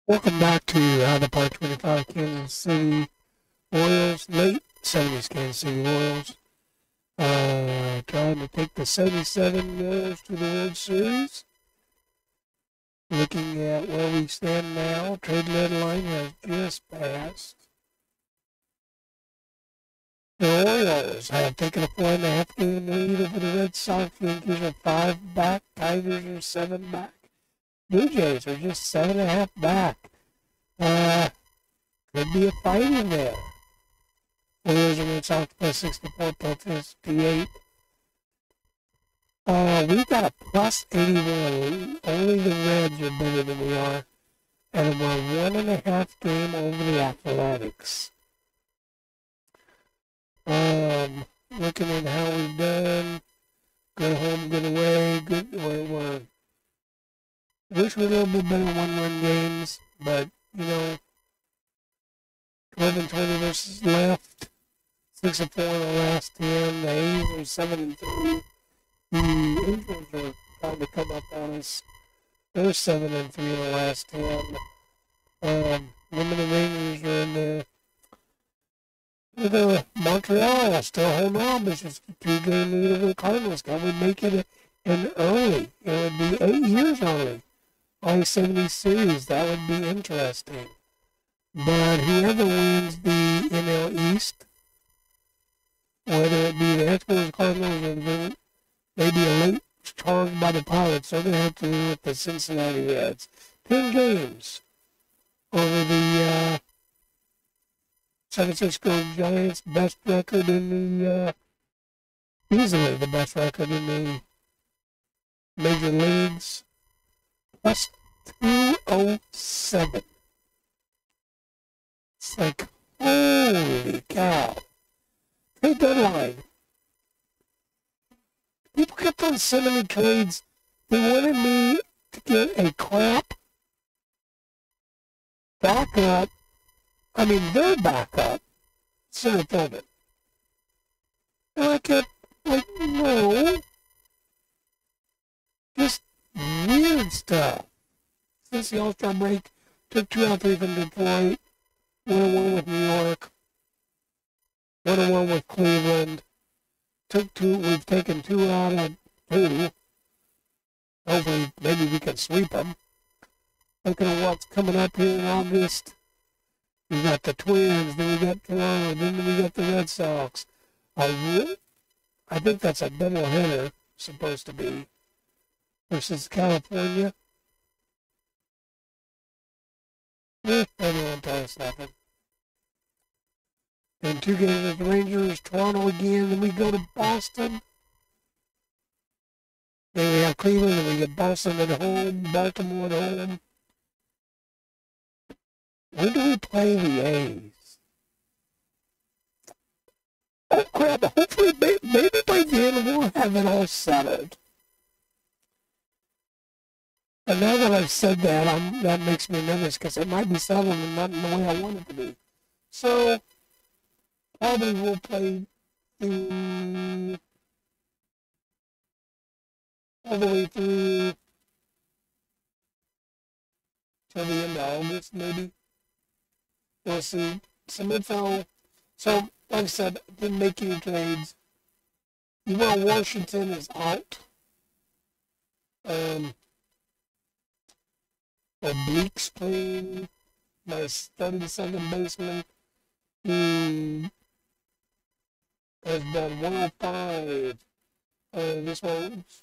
Welcome back to the Part 25 Kansas City Royals, late 70s Kansas City Royals. Trying to take the 77 Royals to the World Series. Looking at where we stand now, trade deadline has just passed. The Royals have taken a 4.5 game lead over the Red Sox. Yankees are 5 back. Tigers are 7 back. Blue Jays are just 7.5 back. Could be a fight in there. Royals and Red Sox plus 64, plus 58. We got a plus 81. Only the Reds are better than we are. And we're 1.5 game over the Athletics. Looking at how we've done. Good home, good away, good. We're wish we were a little bit better one-run games, but 12-20 versus left. 6-4 in the last 10. The A's are 7-3. The Angels are trying to come up on us. They're 7-3 in the last 10. Them and the Rangers are in the Montreal, still home out, but it's just a 2-game lead over the Cardinals. Can we make it an early? It would be 8 years early. Only 70 series. That would be interesting. But whoever wins the NL East, whether it be the Expos, Cardinals, or maybe a late charge by the Pirates, so they have to do with the Cincinnati Reds. 10 games over the San Francisco Giants, best record in the, easily the best record in the major leagues, plus 207. It's like, holy cow. Trade deadline. People kept on sending me trades. They wanted me to get a crap backup. I mean, their backup, center fielder. And I kept, like, no. Just weird stuff. Since the All-Star break, took 2 out of 3 from Detroit, 1-1 with New York, 1-1 with Cleveland. We've taken 2 out of 2. Hopefully, maybe we can sweep them. Looking at what's coming up here in August. We got the Twins, then we got Toronto, then we got the Red Sox. I think that's a doubleheader, supposed to be, versus California. They won't tell us nothing. Then 2 games with the Rangers, Toronto again, then we go to Boston. Then we have Cleveland, and we get Boston at home, Baltimore at home. When do we play the A's? Oh crap, hopefully, maybe by then we'll have it all settled. But now that I've said that, that makes me nervous because it might be settled and not in the way I want it to be. So, probably we'll play through all the way through till the end of August, maybe. We'll see. Some info. So, like I said, didn't make any trades. Washington is out. Oblique's playing. My 32nd baseman, who has done 105. This one's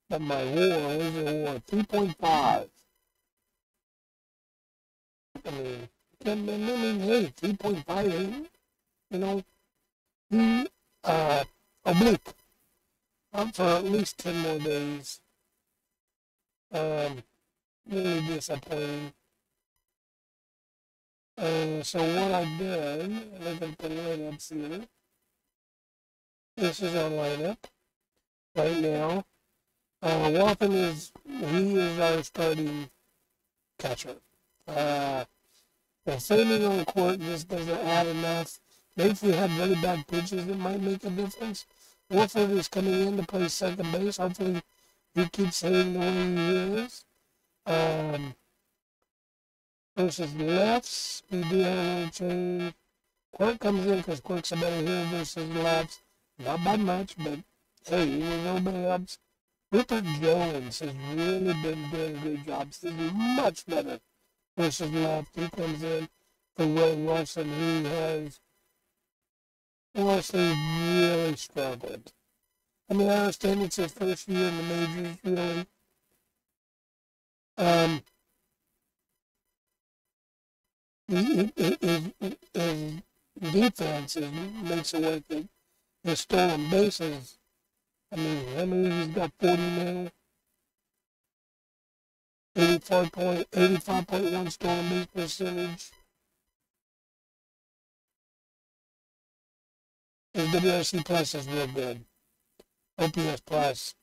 but my war is a 3.5. I mean, hey, 3.5, Oblique. Up for at least 10 more days. Really disappointing. So what I did, look at the lineups here. This is our lineup right now. Waffen is our starting catcher. The saving on the court just doesn't add enough. Maybe if we had really bad pitches, it might make a difference. Wolford is coming in to play second base. Hopefully, he keeps hitting the way he is. Versus lefts, we do have a little change. Quirk comes in because Quirk's a better hitter versus lefts. Not by much, but hey, he was a little bit ups. Rupert Jones has really been doing a good job. This is much better versus left. He comes in for Will Wilson, who has honestly really struggled. I mean, I understand it's his first year in the majors, really. His defense makes it worth it. His stolen bases, I mean, he's got 40 now. 85.1 stolen base percentage. His WRC plus is real good. OPS plus.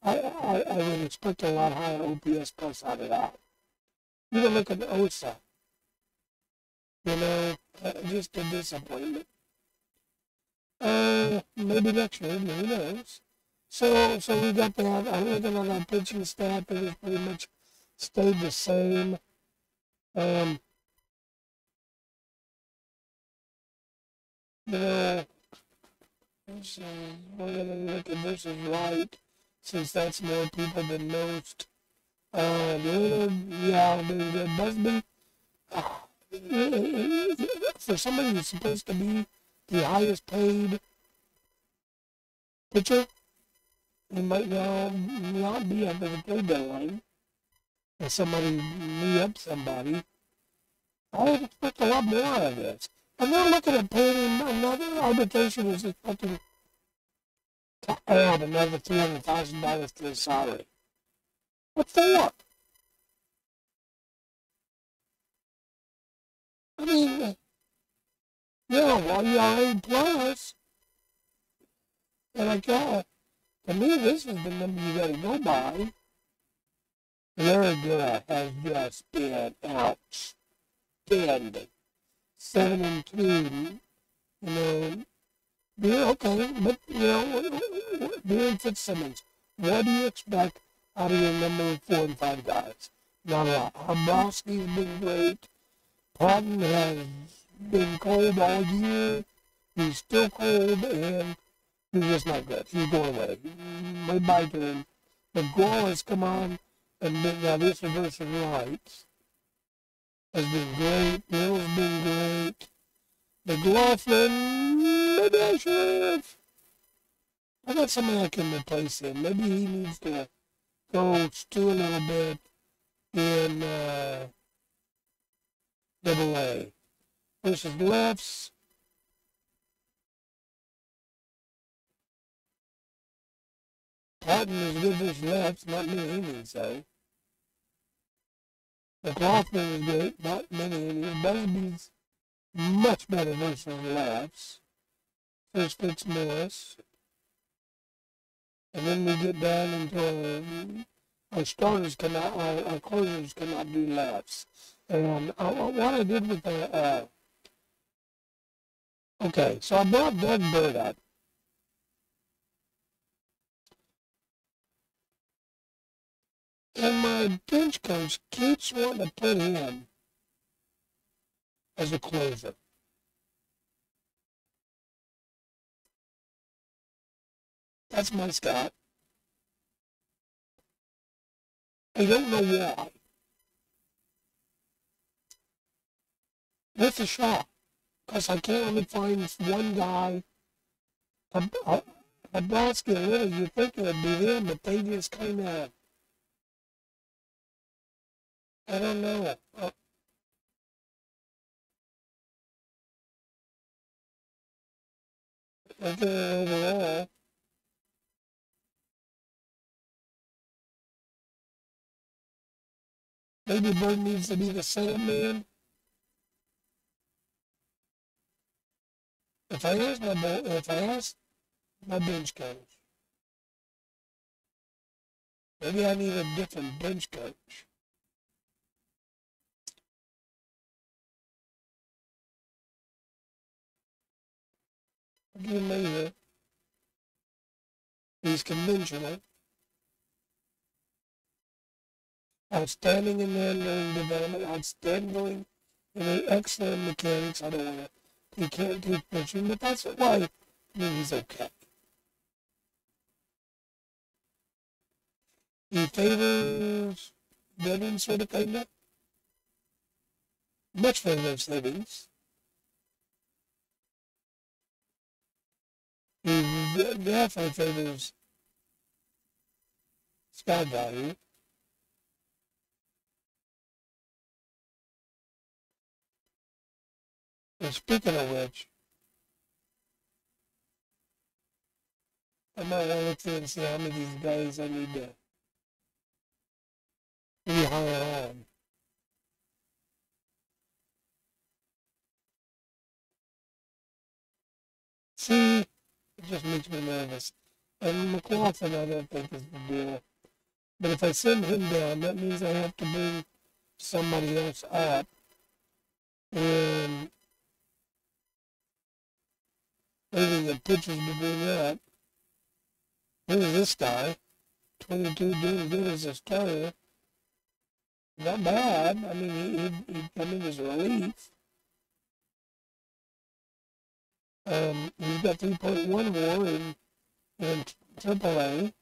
I would expect a lot higher OPS plus out of that. Even look at the OSA. You know, just a disappointment. Maybe next year, who knows? So we got that. I'm looking at our pitching staff. It has pretty much stayed the same. You know, so we're gonna look at this as right, since that's more people than most. Yeah, there must be. For somebody who's supposed to be the highest paid pitcher, he might now not be under the trade deadline. If somebody re-up somebody, I would expect a lot more out of this. And they're looking at paying him another arbitration is expecting to add another $300,000 to his salary. What for? I mean, yeah, well, ERA plus. And I got, to me, this is the number you got to go by. Larry Good has just been outstanding. 7-2, you know. Yeah, okay, but, you know, Darren Fitzsimmons, what do you expect out of your number 4 and 5 guys? Not a lot. Hrabowski's been great. Patton has been cold all year. He's still cold, and he's just not good. He's going away. Goodbye to him. McGraw has come on and been, now this versus rights has been great. Bill's been great. McLaughlin, maybe I should have. I got somebody that can replace him. Maybe he needs to go stew a little bit in Double A. Versus lefts. Patton is good versus lefts, not many innings though. McLaughlin is good, not many innings. Busby's much better versus lefts. First Fitzmorris. And then we get down into our starters cannot, our closers cannot do lefts. And what I did with the, okay, so I brought Doug Bird up. And my bench coach keeps wanting to put him as a closer. That's my Scott. I don't know why. That's a shock. Because I can't really find one guy. A basket, really, you think it would be him, but they just kind of, I don't know. Overall, maybe Bird needs to be the setup man. If I ask my bench coach, maybe I need a different bench coach. I'll give him either. He's conventional. outstanding in handling development, outstanding in excellent mechanics. I don't want to, he can't teach pitching, but that's why he's okay. He favors veterans, sort of, kind of. Much favors veterans. He definitely favors sky value. And speaking of which, I might want to look through and see how many of these guys I need to rehire on. See, it just makes me nervous. And McLaughlin, I don't think is the deal. But if I send him down, that means I have to bring somebody else up. And maybe the pitchers to bring up. Look at this guy. 22 doing good as a starter. Not bad. I mean, he'd come in as a relief. He's got 3.1 WAR in AAA.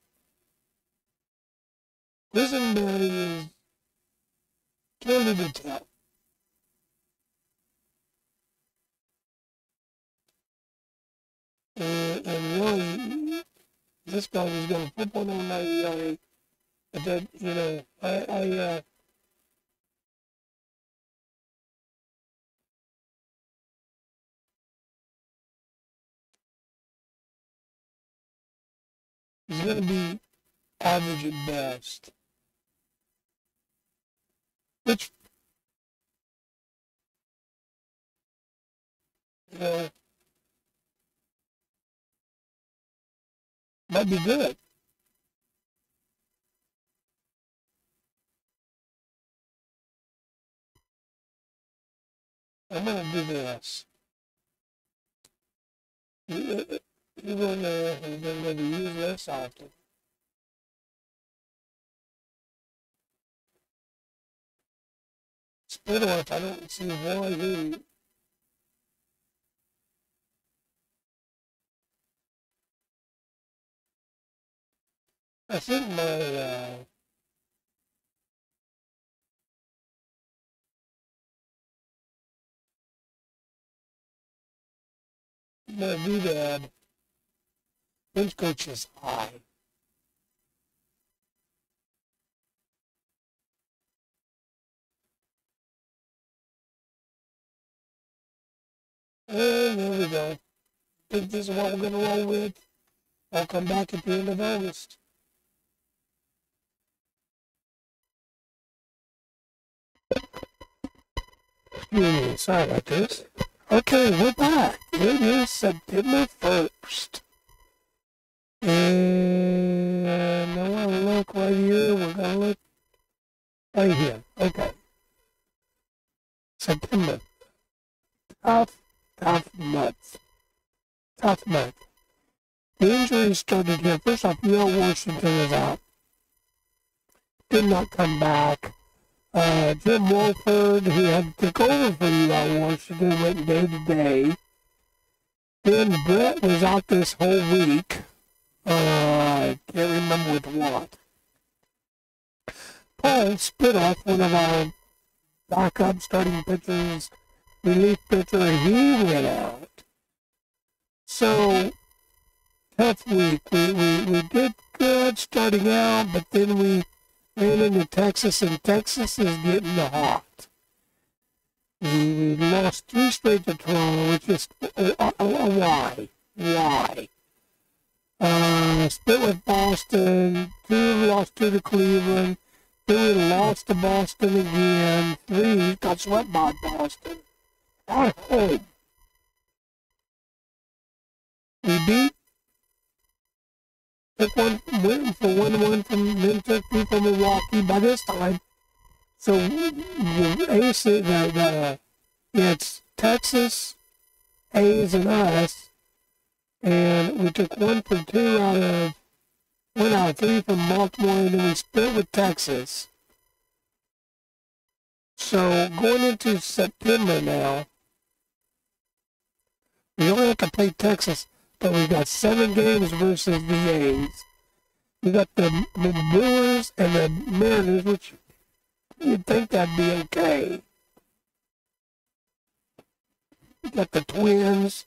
Quisenberry is too little to tell. And really, this guy was going to flip one on my ERA. But that, you know, he's going to be average at best. Which, you know, might be good. I'm going to do this. You're going to use this often. Split off, I don't see why he. I think my doodad bench coach is high. And there we go. I think this is what we're going to roll with. I'll come back at the end of August. Excuse me, sorry about this. Okay, we're back. It is September 1st. And I want to look right here. We're going to look right here. Okay. September. Tough month. Tough month. The injuries started here. First off, Washington was out. Did not come back. Jim Wolford, who had to take over for Washington, went day to day. Then Brett was out this whole week. I can't remember with what. Paul Spitoff, one of our backup starting pitchers, relief pitcher, he went out. So, tough week. We did good starting out, but then we ran into Texas, and Texas is getting hot. We lost 3 straight to Toronto, which is why? Why? Split with Boston, lost 2 to Cleveland, 2 lost to Boston again, 3 got swept by Boston. At home. We beat. Took one, went for 1-1 from, then took 2 from Milwaukee by this time. So, it's Texas, A's, and us. And we took 1 for 2 out of 3 from Baltimore, and then we split with Texas. So going into September now, we only have to play Texas, but we got 7 games versus the A's. We got the Brewers and the Mariners, which you'd think that'd be okay. We got the Twins.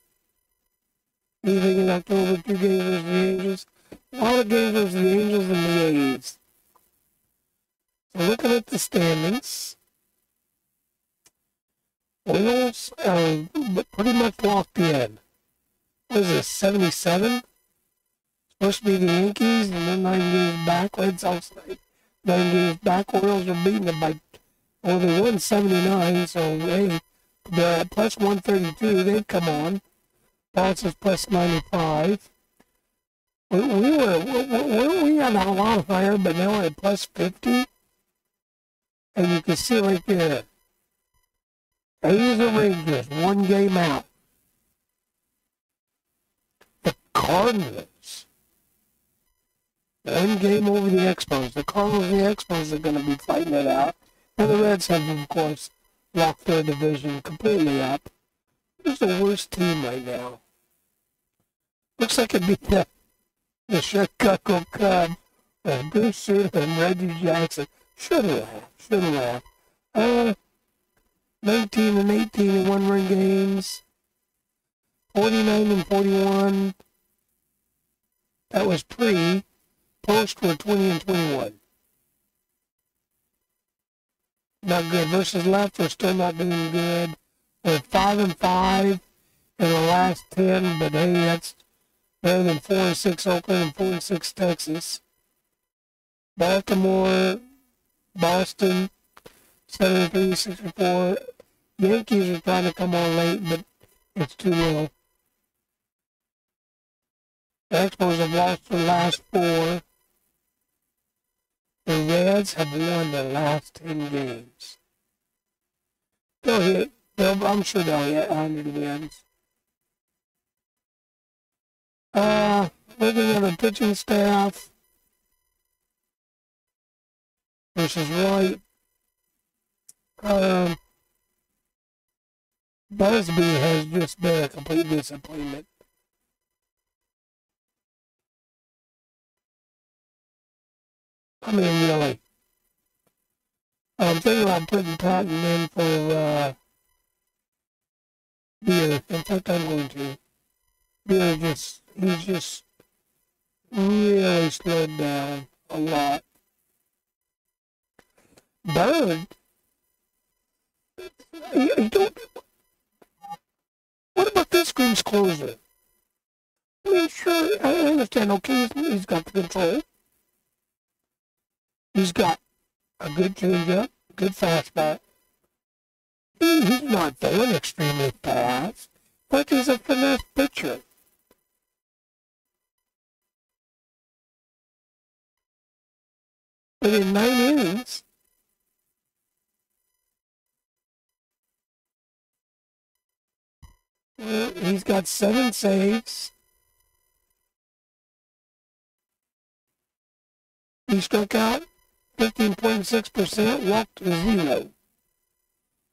Anything in October, 2 games versus the Angels. A lot of games versus the Angels and the A's. So looking at the standings, Royals are pretty much locked in. What is this, 77? Supposed to be the Yankees, and then 9 games back. Red Sox 9 games back. Orioles are beating them by, well, they won 79, so hey, they're at plus 132. They've come on. Boston's plus 95. We had a lot higher, but now we're at plus 50. And you can see right there, A's and Rangers, 1 game out. The Cardinals, 1 game over the Expos. The Cardinals and the Expos are going to be fighting it out. And the Reds have, of course, locked their division completely up. Who's the worst team right now? Looks like it'd be the Chicago Cubs, Bruce Sutter and Reggie Jackson. Should laugh. 19 and 18 in 1-run games. 49 and 41. That was pre. Post were 20 and 21. Not good. Versus left, we're still not doing good. We're 5 and 5 in the last 10, but hey, that's better than 4 and 6 Oakland and 4 and 6 Texas. Baltimore, Boston, 7 and 3, 6 and 4. Yankees are trying to come on late, but it's too low. The Expos have lost the last 4. The Reds have won the last 10 games. I'm sure they'll hit 100 wins. Looking at the pitching staff versus right. Busby has just been a complete disappointment. I mean, really. I'm thinking about putting Patton in for Beer. In fact, I'm going to. Beer he's just really slowed down a lot. Bird, you don't. What about this Green's closer? I mean, sure, I understand. Okay, he's got the control. He's got a good changeup, good fastball. He's not throwing extremely fast, but he's a finesse pitcher. But in 9 innings, he's got 7 saves. He struck out 15.6%, walked 0.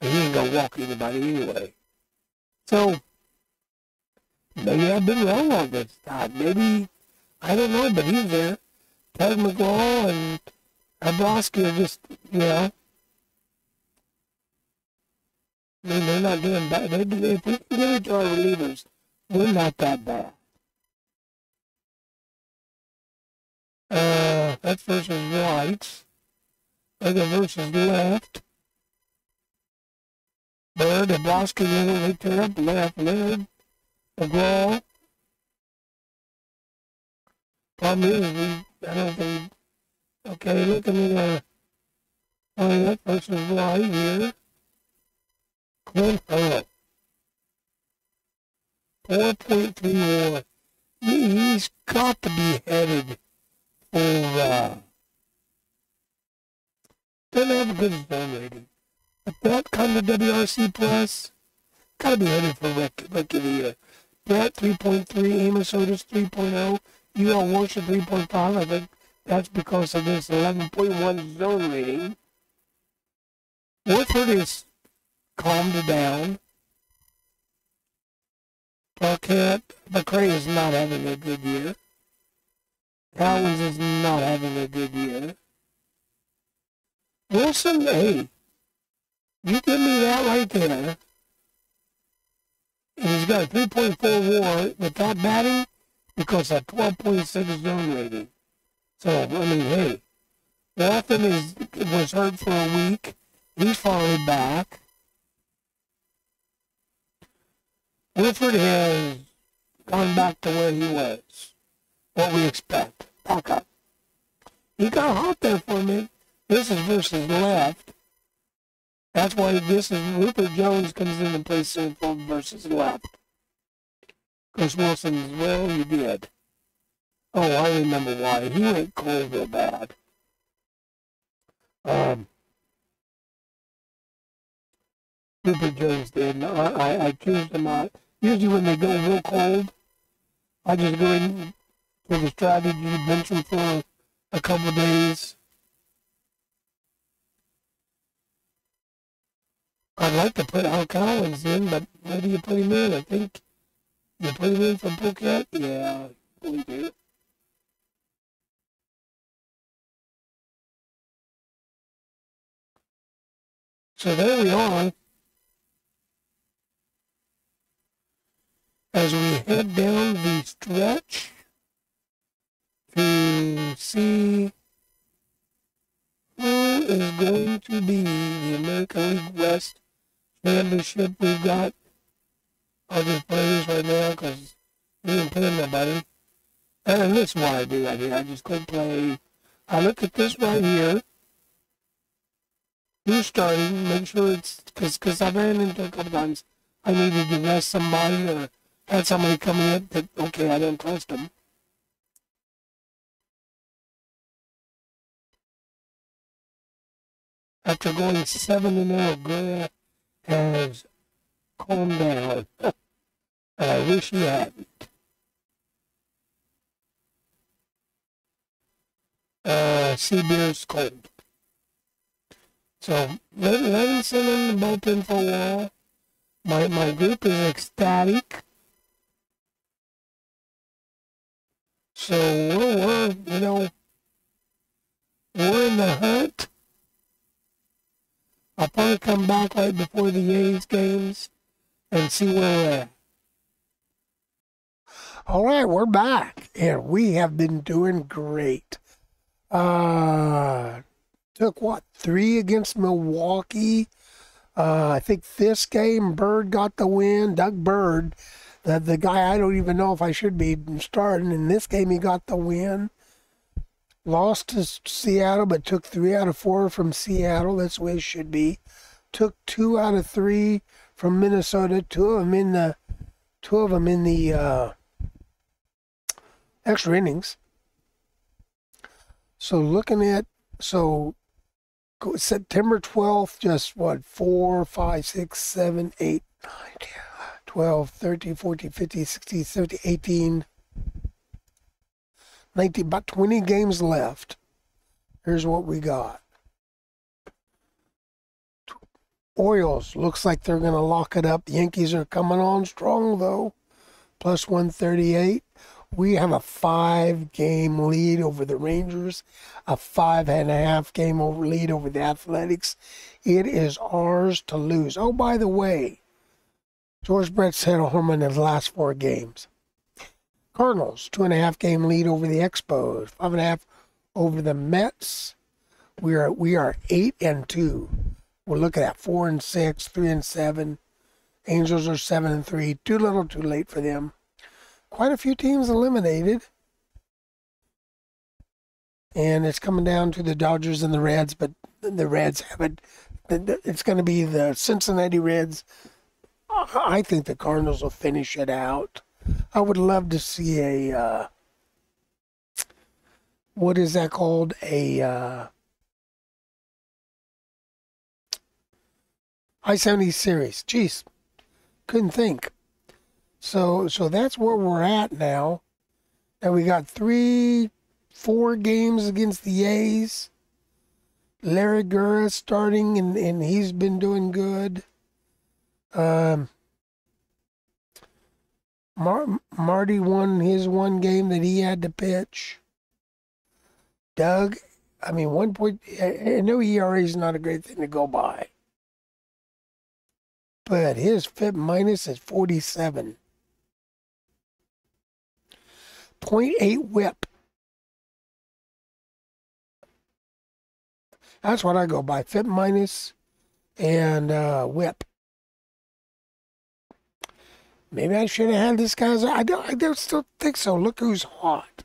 He ain't gonna walk anybody anyway. So, maybe I've been wrong on this time. Maybe, I don't know, but he's there. Ted McGraw and Abroski are just, I mean, they're not doing bad. If we can get it to our relievers, we're not that bad. That's versus right. Other versus left. Bird, Abroski, they tear up left, lid. McGraw. Problem is, I don't think, okay, looking at that versus right here. Clint Hurley. 4.3 WAR. He's got to be headed for, doesn't have a good zone rating. But that kind of WRC plus, got to be headed for rookie of the year. Brett 3.3, Amos Otis 3.0, UL Worship 3.5. I think that's because of this 11.1 zone rating. With Wilford is calmed down. Marquette, McCray is not having a good year. Collins is not having a good year. Wilson, hey, you give me that right there. And he's got a 3.4 WAR with that batting because of 12.6 zone rating. So, I mean, hey, Walton was hurt for a week. He's finally back. Wilford has gone back to where he was. What we expect. Back up. He got hot there for a minute. This is versus left. That's why this is Rupert Jones comes in and plays center field versus left. Chris Wilson, well, he did. Oh, I remember why. He went cold real bad. Rupert Jones did. I choose them out. Usually when they go real cold, I just go in to the strategy, bench them for a couple of days. I'd like to put Al Collins in, but where do you put him in? I think you put him in for Phuket? Yeah, we do. So there we are. As we head down the stretch to see who is going to be the American League West championship. We've got, I'll just play this right now because we didn't play nobody. And this is what I do right here. I just click play. I look at this right here. Who's starting? Make sure it's, because I ran into a couple times. I needed to rest somebody or had somebody coming in that, okay, I don't trust them. After going 7-0, Gurr has calmed down. And I wish he hadn't. Seabeer's cold. So, Levinson in the bullpen for a while. My group is ecstatic. So, we're in the hunt. I'll probably come back right before the A's games and see where we're at. All right, we're back, and we have been doing great. Took 3 against Milwaukee. I think this game, Bird got the win. Doug Bird, the guy I don't even know if I should be starting. In this game, he got the win. Lost to Seattle, but took 3 out of 4 from Seattle. That's the way it should be. Took 2 out of 3 from Minnesota. Two of them in the extra innings. So looking at September 12th, just 4, 5, 6, 7, 8, 9, 10, 12, 13, 14, 15, 16, 17, 18, 19, about 20 games left. Here's what we got. Orioles, looks like they're going to lock it up. The Yankees are coming on strong, though. Plus 138. We have a 5-game lead over the Rangers, a 5.5 game lead over the Athletics. It is ours to lose. Oh, by the way, George Brett's hit a home run in his last 4 games. Cardinals, 2.5 game lead over the Expos, 5.5 over the Mets. We are 8-2. We're looking at 4-6, 3-7. Angels are 7-3. Too little, too late for them. Quite a few teams eliminated. And it's coming down to the Dodgers and the Reds, but the Reds haven't. It's going to be the Cincinnati Reds. I think the Cardinals will finish it out. I would love to see a, what is that called? A I-70 series. Jeez, couldn't think. So that's where we're at now. And we got 3-4 games against the A's. Larry Gura starting, and he's been doing good. Marty won his one game that he had to pitch. Doug, I mean, 1 point. I know ERA is not a great thing to go by, but his FIP minus is 47. 0.8 whip. That's what I go by, FIP minus and whip. Maybe I should have had this guy's. I don't still think so. Look who's hot.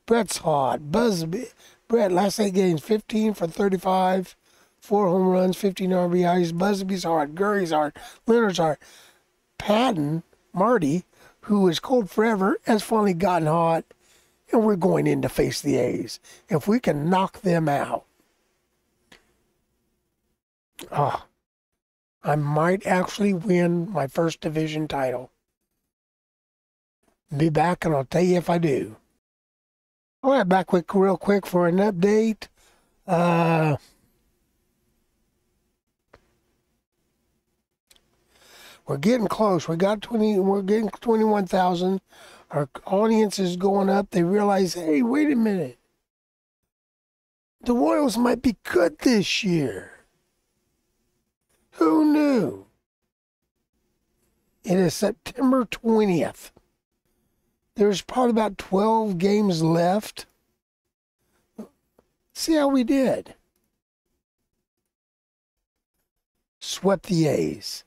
Brett's hot. Brett, last 8 games, 15 for 35, 4 home runs, 15 RBIs. Busby's hard. Gurry's hard. Leonard's hard. Patton, Marty, who was cold forever, has finally gotten hot, and we're going in to face the A's. If we can knock them out, I might actually win my first division title. Be back, and I'll tell you if I do. All right, back real quick for an update. We're getting close. We're getting 21,000. Our audience is going up. They realize, hey, wait a minute. The Royals might be good this year. Who knew? It is September 20th. There's probably about 12 games left. See how we did. Swept the A's.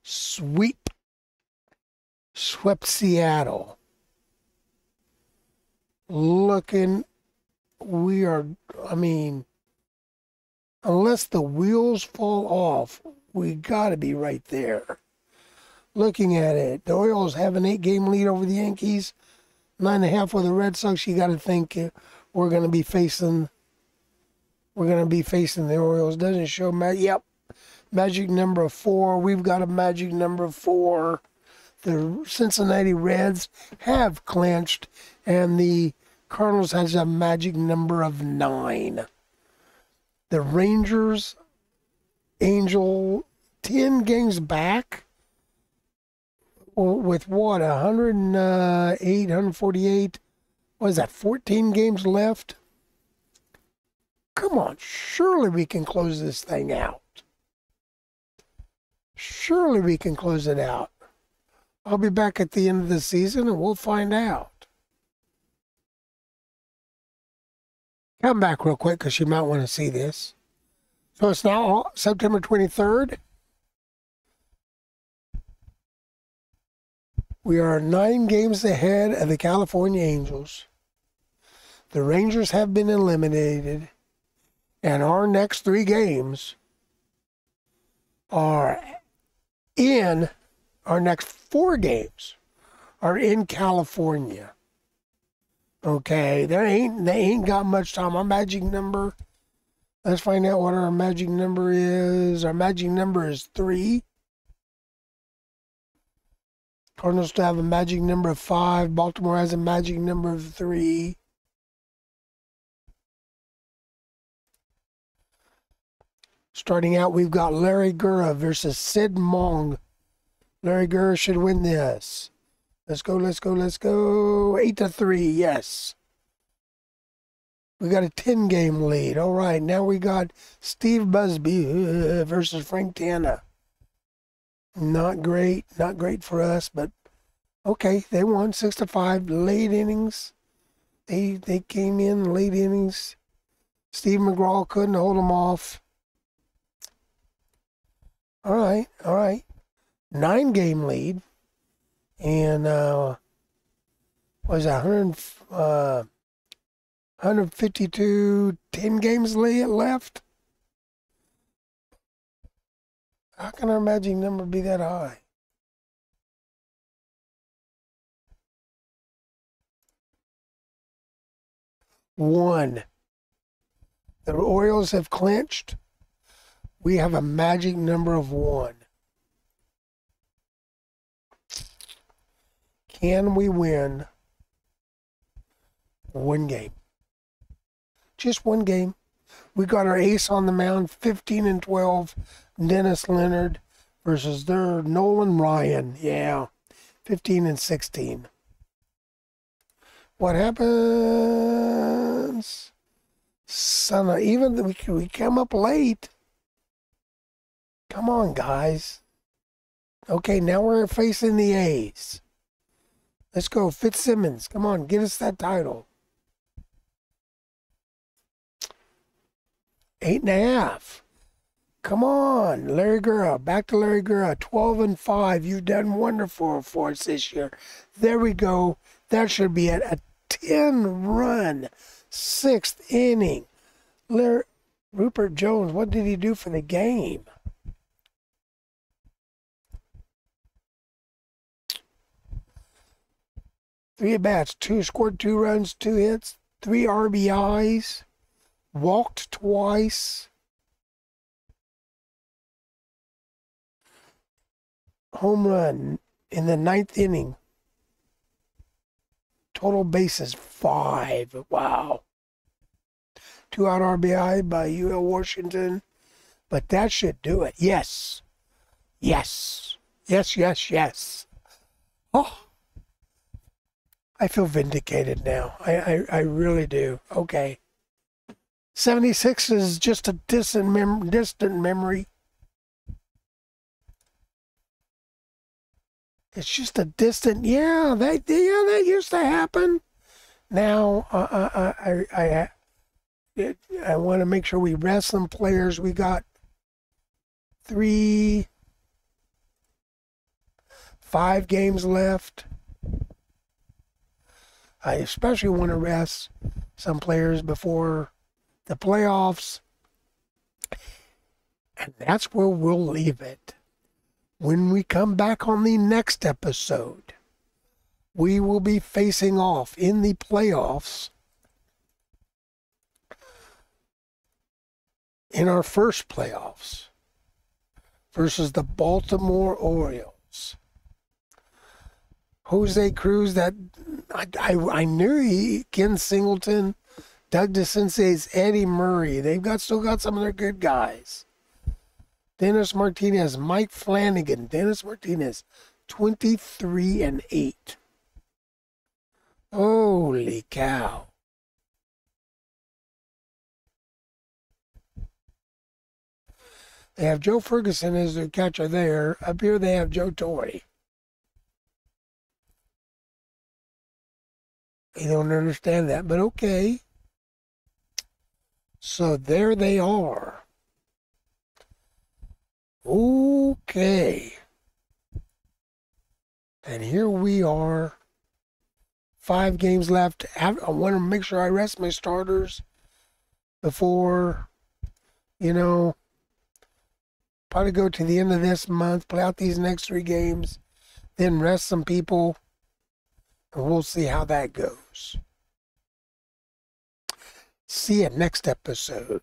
Swept Seattle. Unless the wheels fall off, we got to be right there. Looking at it, the Orioles have an 8-game lead over the Yankees, 9.5 with the Red Sox. You got to think we're going to be facing the Orioles. Doesn't show magic number 4. We've got a magic number 4. The Cincinnati Reds have clinched, and the Cardinals has a magic number of 9. The Rangers, Angel, 10 games back with what, 108, 148? What is that, 14 games left? Come on, surely we can close this thing out. Surely we can close it out. I'll be back at the end of the season and we'll find out. Come back real quick because you might want to see this. So it's now September 23rd. We are 9 games ahead of the California Angels. The Rangers have been eliminated. And our next 3 games are in, our next 4 games are in California. Okay, they ain't got much time. Our magic number, let's find out what our magic number is. Our magic number is 3. Cardinals still have a magic number of 5. Baltimore has a magic number of 3. Starting out, we've got Larry Gura versus Sid Mong. Larry Gura should win this. Let's go. 8-3, yes. We got a 10-game lead. All right, now we got Steve Busby versus Frank Tanna. Not great for us, but okay, they won 6-5. Late innings. They came in late innings. Steve McGraw couldn't hold them off. All right. 9-game lead. And was that 152, 10 games left? How can our magic number be that high? One. The Orioles have clinched. We have a magic number of 1. Can we win 1 game? Just one game. We got our ace on the mound, 15-12, Dennis Leonard versus their Nolan Ryan. Yeah, 15-16. What happens? Son of, even we come up late. Come on, guys. Okay, now we're facing the A's. Let's go, Fitzsimmons. Come on, get us that title. 8.5. Come on, Larry Gura. Back to Larry Gura. 12-5. You've done wonderful for us this year. There we go. That should be it. A 10-run 6th inning. Rupert Jones, what did he do for the game? Three at-bats, scored 2 runs, 2 hits, 3 RBIs, walked twice, home run in the 9th inning. Total bases 5. Wow. 2-out RBI by UL Washington. But that should do it. Yes. Yes. Yes, yes, yes. Oh. I feel vindicated now. I really do. Okay. 76 is just a distant memory. It's just a distant, that used to happen. Now, I want to make sure we rest some players. We got 5 games left. I especially want to rest some players before the playoffs. And that's where we'll leave it. When we come back on the next episode, we will be facing off in the playoffs in our first playoffs versus the Baltimore Orioles. Jose Cruz, that I knew Ken Singleton, Doug DeCinces, Eddie Murray. They've still got some of their good guys. Dennis Martinez, Mike Flanagan. Dennis Martinez, 23-8. Holy cow. They have Joe Ferguson as their catcher there. Up here they have Joe Torre. I don't understand that, but okay. So there they are. Okay. And here we are. 5 games left. I want to make sure I rest my starters before, probably go to the end of this month, play out these next 3 games, then rest some people. And we'll see how that goes. See you next episode.